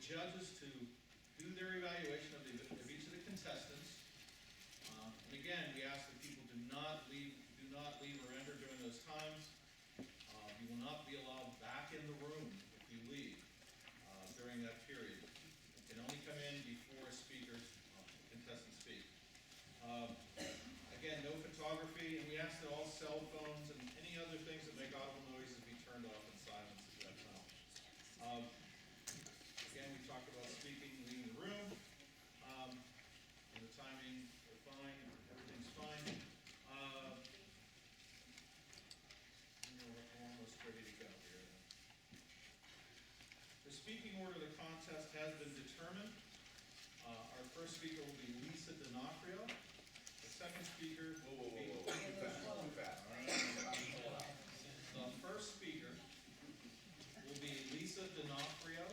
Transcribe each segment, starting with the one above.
judges to do their evaluation of each of the contestants. And again, we ask that people do not leave or enter during those times. You will not be allowed back in the room if you leave during that period. You can only come in before contestant speaks. Again, no photography, and we ask that all cell phones and any other things that make audible noises be turned off and silenced at that time. Again, we talked about speaking, leaving the room, and the timing, we're fine, everything's fine. We're almost ready to go here. The speaking order of the contest has been determined. Our first speaker will be Lisa D'Onofrio. The second speaker will be... Too fast. The first speaker will be Lisa D'Onofrio.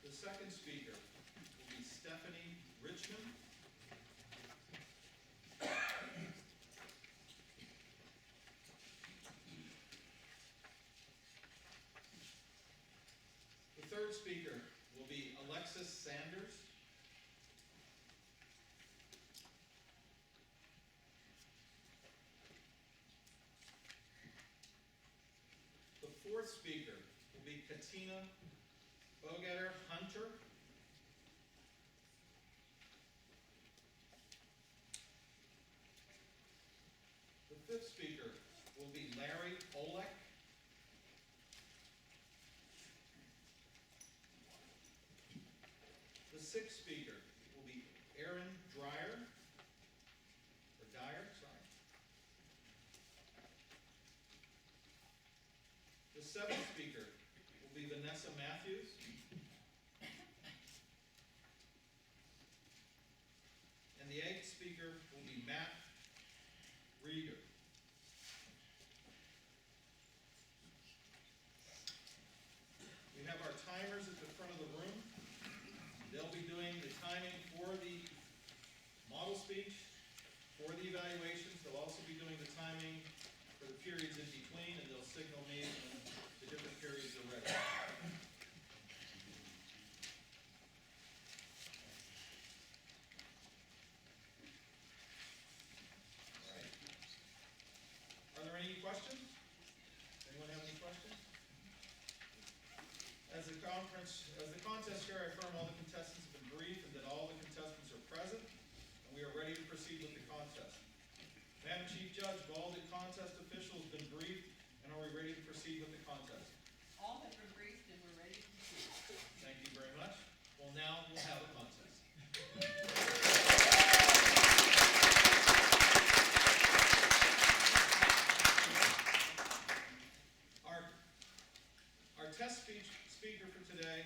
The second speaker will be Stephanie Richmond. The third speaker will be Alexis Sanders. The fourth speaker will be Katina Bogetter Hunter. The fifth speaker will be Larry Olek. The sixth speaker will be Aaron Dyer. The seventh speaker will be Vanessa Matthews. And the eighth speaker will be Matt Rieger. We have our timers at the front of the room. They'll be doing the timing for the model speech, for the evaluations. They'll also be doing the timing for the periods in between, and they'll signal me when the different periods are ready. All right. Are there any questions? Anyone have any questions? As the contest chair, I affirm all the contestants have been briefed and that all the contestants are present, and we are ready to proceed with the contest. Madam Chief Judge, have all the contest officials been briefed, and are we ready to proceed with the contest? All have been briefed and we're ready to proceed. Thank you very much. Well, now we'll have a contest. Our test speaker for today,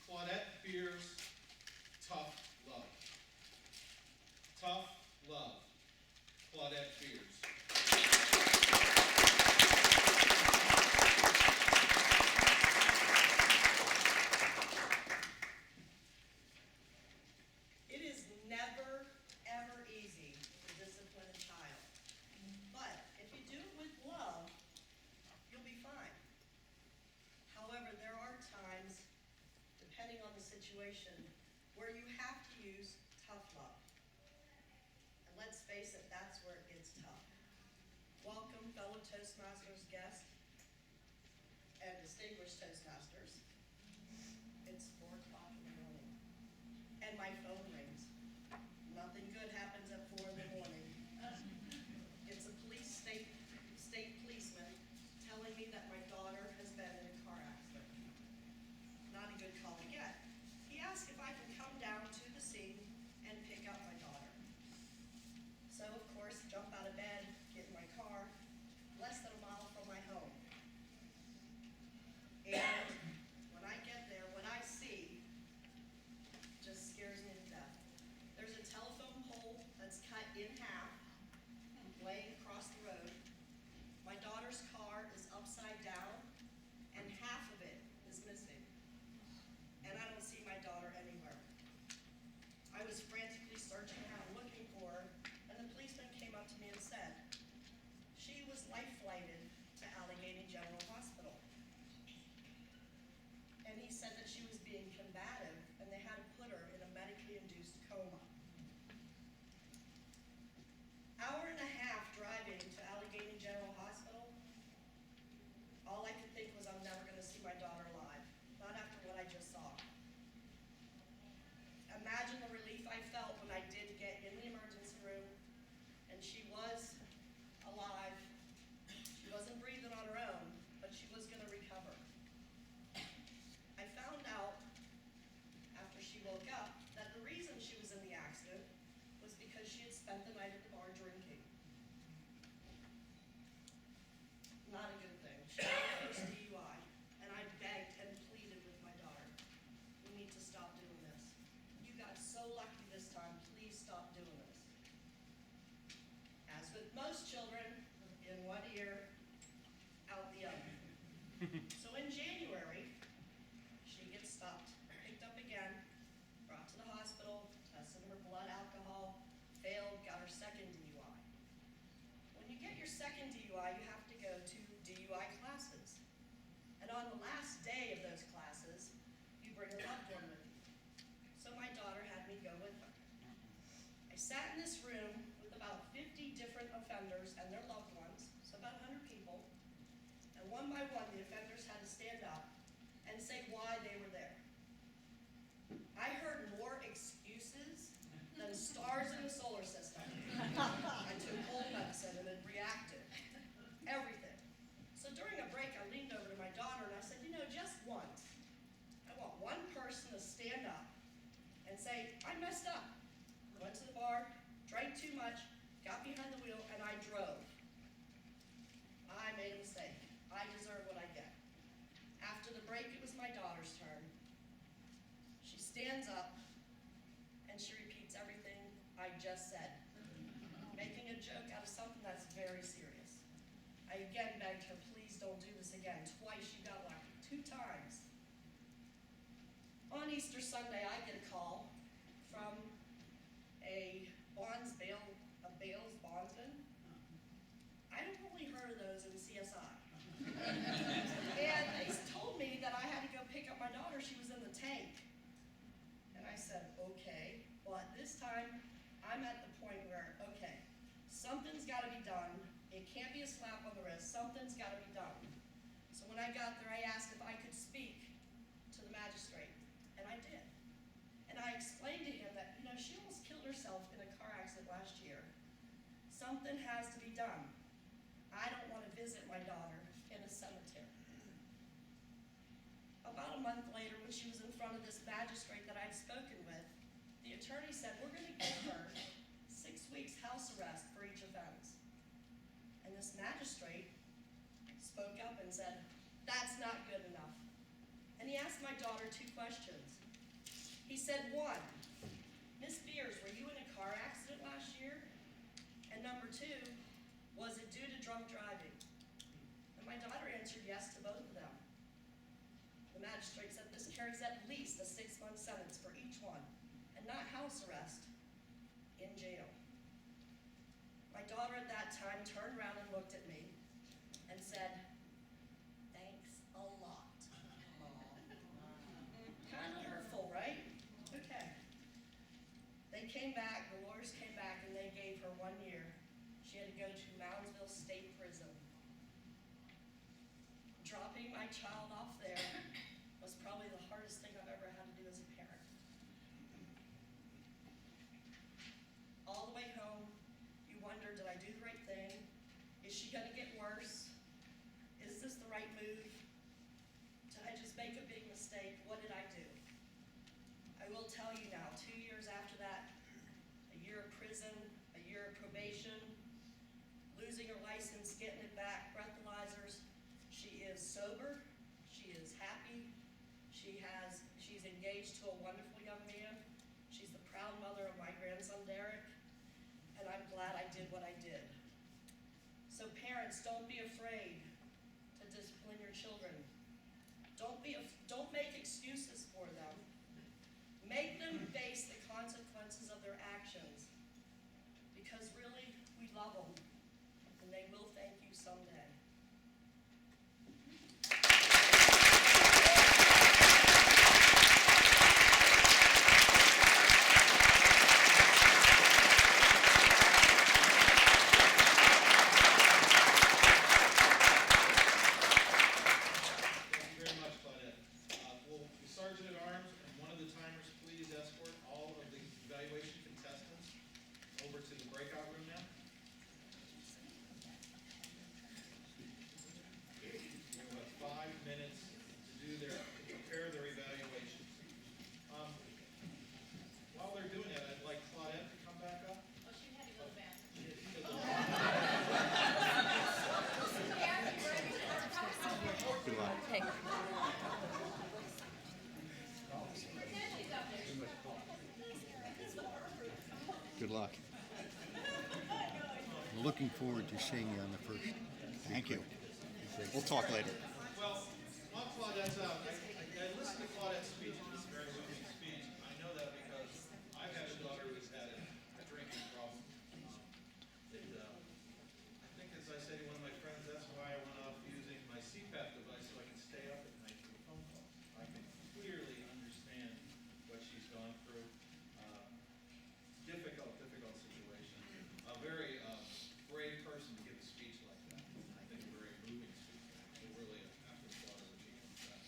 Claudette Beers, Tough Love. Tough Love, Claudette Beers. It is never, ever easy to discipline a child. But if you do it with love, you'll be fine. However, there are times, depending on the situation, where you have to use tough love. And let's face it, that's where it gets tough. Welcome, fellow Toastmasters guests and distinguished Toastmasters. It's 4 o'clock in the morning, and my phone rings. Nothing good happens at 4 in the morning. It's a state policeman telling me that my daughter has been in a car accident. Not a good call to get. He asked if I could come down to the scene and pick up my daughter. So, of course, jump out of bed, get in my car, less than a mile from my home. And when I get there, what I see just scares me to death. There's a telephone pole that's cut in half, laying across the road. My daughter's car is upside down, and half of it is missing. And I don't see my daughter anywhere. I was frantically searching around looking for her, and the policeman came up to me and said, spent the night at the bar drinking. Not a good thing. She got her first DUI, and I begged and pleaded with my daughter, "You need to stop doing this. You got so lucky this time, please stop doing this." As with most children, in one ear, out the other. So in January, she gets stopped, picked up again, brought to the hospital, tested her blood alcohol, failed, got her second DUI. When you get your second DUI, you have to go to DUI classes. And on the last day of those classes, you bring a loved one with you. So my daughter had me go with her. I sat in this room with about 50 different offenders and their loved ones, so about 100 people. And one by one, the offenders had to stand up and say why they were there. I heard more excuses than stars in the solar system. I took cold medicine and it reacted. Everything. So during a break, I leaned over to my daughter and I said, just once, I want one person to stand up and say, "I messed up. Went to the bar, drank too much, got behind the wheel, and I drove. I made a mistake. I deserve what I get." After the break, it was my daughter's turn. She stands up and she repeats everything I just said, making a joke out of something that's very serious. I again begged her, "Please don't do this again." Twice she got lucky, 2 times. On Easter Sunday, I get a call from a bail's bondsman. I don't really heard of those in CSI. And they told me that I had to go pick up my daughter. She was in the tank. And I said, okay. But this time, I'm at the point where, okay, something's got to be done. It can't be a slap on the wrist. Something's got to be done. So when I got there, I asked if I could speak to the magistrate. And I did. And I explained to him that, she almost killed herself in a car accident last year. Something has to be done. I don't want to visit my daughter in a cemetery. About a month later, when she was in front of this magistrate that I'd spoken with, the attorney said, "We're going to give her 6 weeks house arrest for each offense." And this magistrate spoke up and said, "That's not good enough." And he asked my daughter 2 questions. He said, 1, "Miss Beers, were you in a car accident last year?" And number 2, "Was it due to drunk driving?" And my daughter answered yes to both of them. The magistrate said this carries at least a 6-month sentence for each one, and not house arrest, in jail. My daughter at that time turned around and looked at me and said, "Thanks a lot, Mom." Kind of hurtful, right? Okay. They came back, the lawyers came back, and they gave her 1 year. She had to go to Moundsville State Prison. Dropping my child off there was probably the hardest thing I've ever had to do as a parent. All the way home, you wonder, did I do the right thing? Is she going to get worse? Is this the right move? Did I just make a big mistake? What did I do? I will tell you now, 2 years after that, a year of prison, a year of probation, losing her license, getting it back, breathalyzers. She is sober. She is happy. She's engaged to a wonderful young man. She's the proud mother of my grandson, Derek. And I'm glad I did what I did. So parents, don't be afraid to discipline your children. Don't make excuses for them. Make them face the consequences of their actions. Because really, we love them. And they will thank you someday. good luck. We're looking forward to seeing you on the first. Thank you. We'll talk later. Well, while Claudette's out, I listened to Claudette's speech, and it's a very moving speech. I know that because I've had a daughter who's had a drinking problem. I think as I say to one of my friends, that's why I went off using my CPAP device so I can stay up at night for the phone calls. I can clearly understand what she's gone through. Difficult situation. A very brave person to give a speech like that. I think a very moving speech. So really, I have to applaud her when she comes back.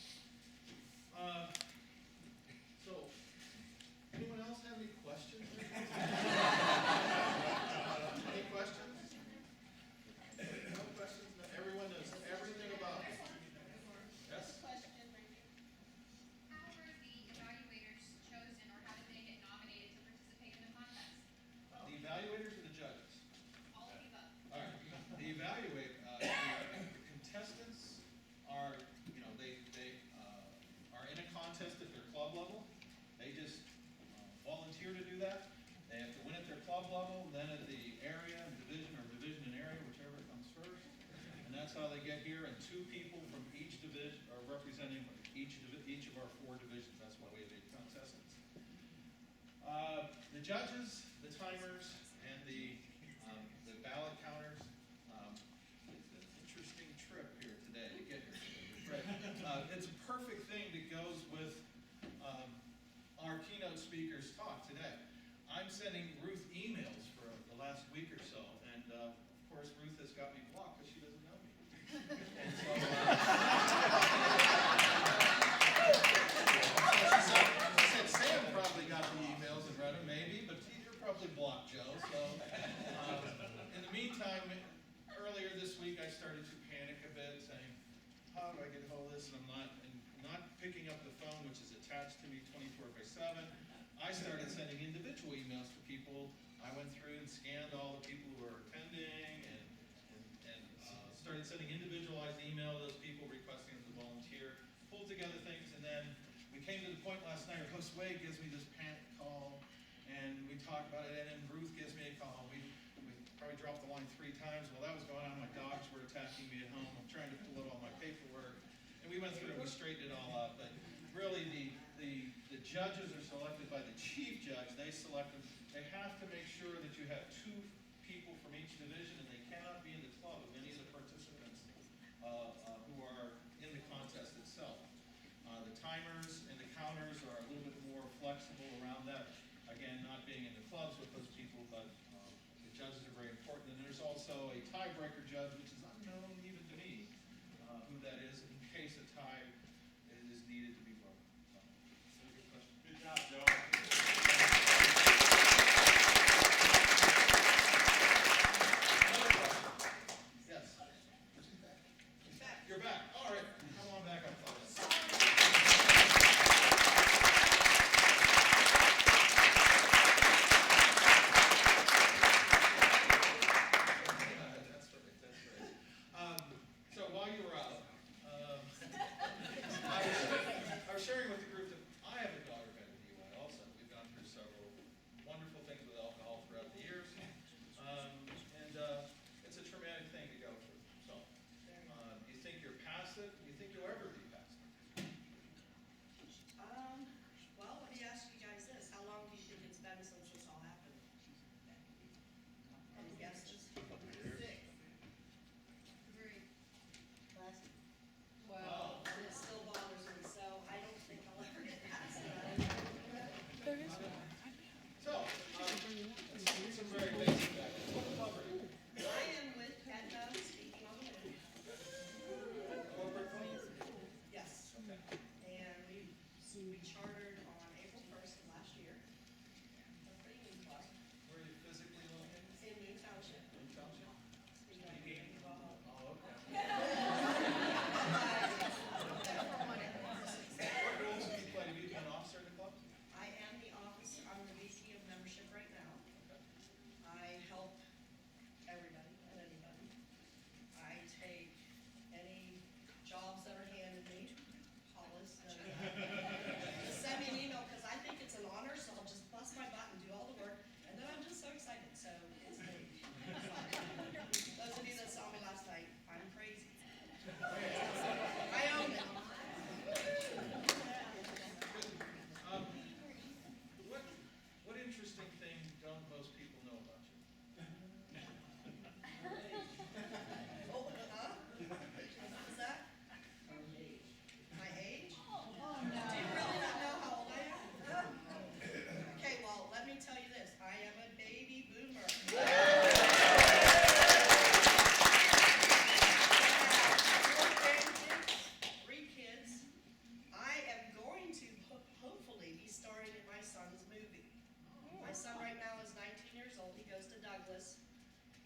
So, anyone else have any questions? Any questions? No questions? No, everyone knows everything about it. Yes? Question right here. How were the evaluators chosen, or how did they get nominated to participate in the contest? The evaluators or the judges? All of the above. All right, the the contestants are, they are in a contest at their club level. They just volunteer to do that. They have to win at their club level, then at the area and division, or division and area, whichever comes first. And that's how they get here, and 2 people from each division are representing each of our 4 divisions. That's why we have 8 contestants. The judges, the timers, and the ballot counters. It's an interesting trip here today to get here. It's a perfect thing that goes with our keynote speaker's talk today. I'm sending Ruth emails for the last week or so, and of course Ruth has got me blocked because she doesn't know me. And so, she said Sam probably got the emails and read them, maybe, but you're probably blocked, Joe. So, in the meantime, earlier this week I started to panic a bit, saying, "How do I get hold of this?" And I'm not picking up the phone, which is attached to me 24/7. I started sending individual emails to people. I went through and scanned all the people who were attending, and started sending individualized email to those people requesting them to volunteer. Pulled together things, and then we came to the point last night where host Wade gives me this panic call, and we talk about it, and then Ruth gives me a call. We probably dropped the line 3 times. While that was going on, my dogs were attacking me at home. I'm trying to pull out all my paperwork, and we went through and we straightened it all up. But really, the judges are selected by the chief judge. They select them. They have to make sure that you have 2 people from each division, and they cannot be in the club of any of the participants who are in the contest itself. The timers and the counters are a little bit more flexible around that. Again, not being in the clubs with those people, but the judges are very important. And there's also a tiebreaker judge, which is unknown even to me, who that is, in case a tie is needed to be broken. So, good question. Good job, Joe. Yes. You're back. All right. Come on back up, fellas. That's right. So while you were out,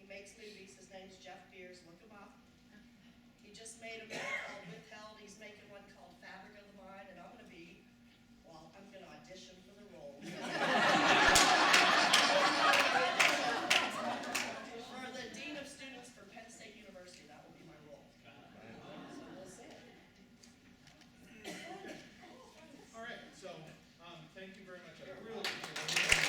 He makes movies. His name's Jeff Beers. Look him up. He just made a movie called Withheld. He's making one called Fabric of the Mind, and I'm gonna audition for the role. For the Dean of Students for Penn State University, that will be my role. So we'll see. All right, so, thank you very much. I really appreciate it.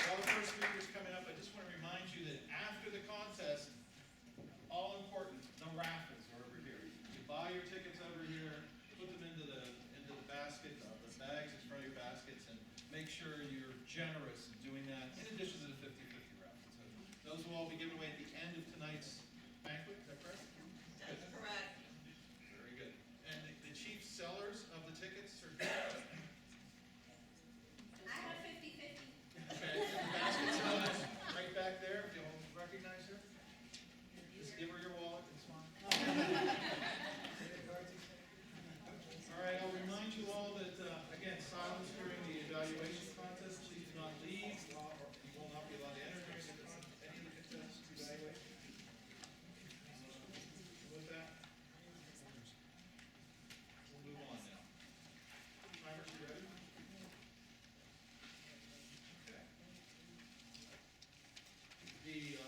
While the first speaker's coming up, I just want to remind you that after the contest, all important, the raffles are over here. You buy your tickets over here, put them into the basket, the bags in front of your baskets, and make sure you're generous in doing that, in addition to the 50-50 raffle. So those will all be given away at the end of tonight's banquet, is that correct? That's correct. Very good. And the chief sellers of the tickets are here. I have 50-50. Okay, and the basket sellers right back there, if you'll recognize her. Just give her your wallet and smile. All right, I'll remind you all that, again, silence during the evaluation contest. Please do not leave. You will not be allowed to enter during any of the contestants' evaluation. With that, we'll move on now. Timers, you ready? Okay. The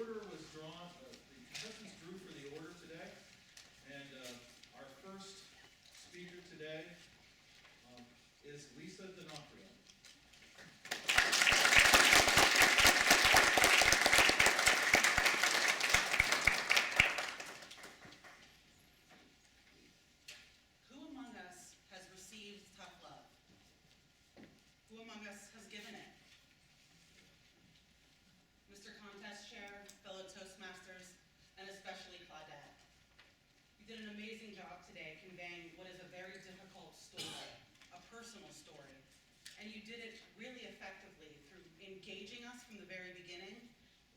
order was drawn, the contestants drew for the order today, and our first speaker today is Lisa D'Onofrio. Who among us has received tough love? Who among us has given it? Mr. Contest Chair, fellow Toastmasters, and especially Claudette. You did an amazing job today conveying what is a very difficult story, a personal story. And you did it really effectively through engaging us from the very beginning,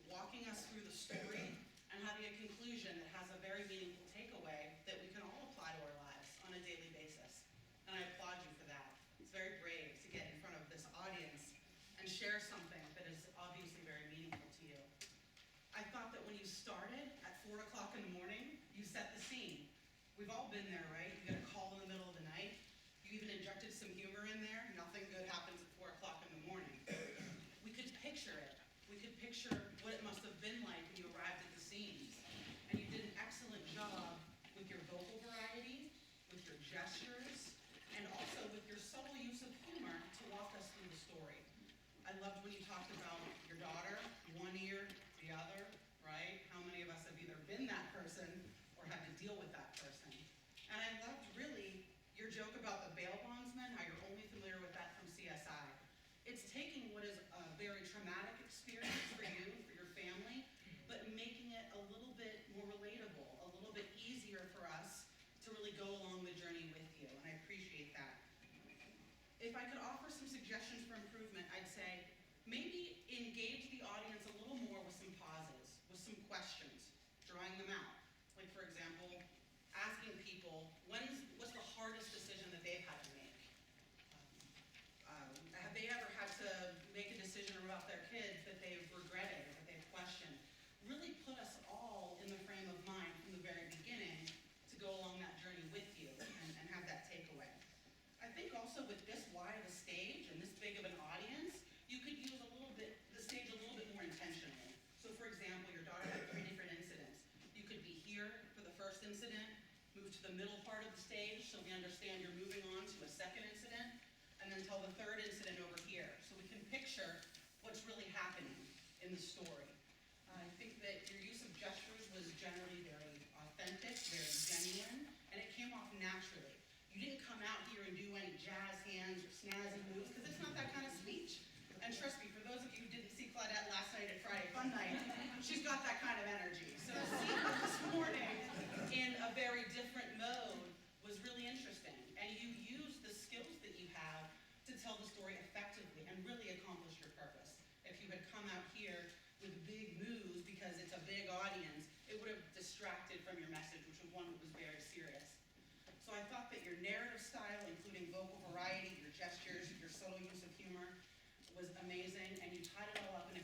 walking us through the story, and having a conclusion that has a very meaningful takeaway that we can all apply to our lives on a daily basis. And I applaud you for that. It's very brave to get in front of this audience and share something that is obviously very meaningful to you. I thought that when you started at 4 o'clock in the morning, you set the scene. We've all been there, right? You get a call in the middle of the night. You even injected some humor in there. Nothing good happens at 4 o'clock in the morning. We could picture it. We could picture what it must have been like when you arrived at the scenes. And you did an excellent job with your vocal variety, with your gestures, and also with your subtle use of humor to walk us through the story. I loved when you talked about your daughter, one ear, the other, right? How many of us have either been that person or had to deal with that person? And I loved really your joke about the bail bondsman, how you're only familiar with that from CSI. It's taking what is a very traumatic experience for you, for your family, but making it a little bit more relatable, a little bit easier for us to really go along the journey with you, and I appreciate that. If I could offer some suggestions for improvement, I'd say maybe engage the audience a little more with some pauses, with some questions, drawing them out. Like, for example, asking people, what's the hardest decision that they've had to make? Have they ever had to make a decision about their kids that they've regretted or that they've questioned? Really put us all in the frame of mind from the very beginning to go along that journey with you and have that takeaway. I think also with this wide of a stage and this big of an audience, you could use the stage a little bit more intentionally. So for example, your daughter had 3 different incidents. You could be here for the first incident, move to the middle part of the stage so we understand you're moving on to a second incident, and then tell the third incident over here. So we can picture what's really happening in the story. I think that your use of gestures was generally very authentic, very genuine, and it came off naturally. You didn't come out here and do any jazz hands or snazzy moves, because it's not that kind of speech. And trust me, for those of you who didn't see Claudette last night at Friday Fun Night, she's got that kind of energy. So to see her this morning in a very different mode was really interesting. And you used the skills that you have to tell the story effectively and really accomplish your purpose. If you had come out here with big moves because it's a big audience, it would have distracted from your message, which was one that was very serious. So I thought that your narrative style was amazing, and you tied it all up in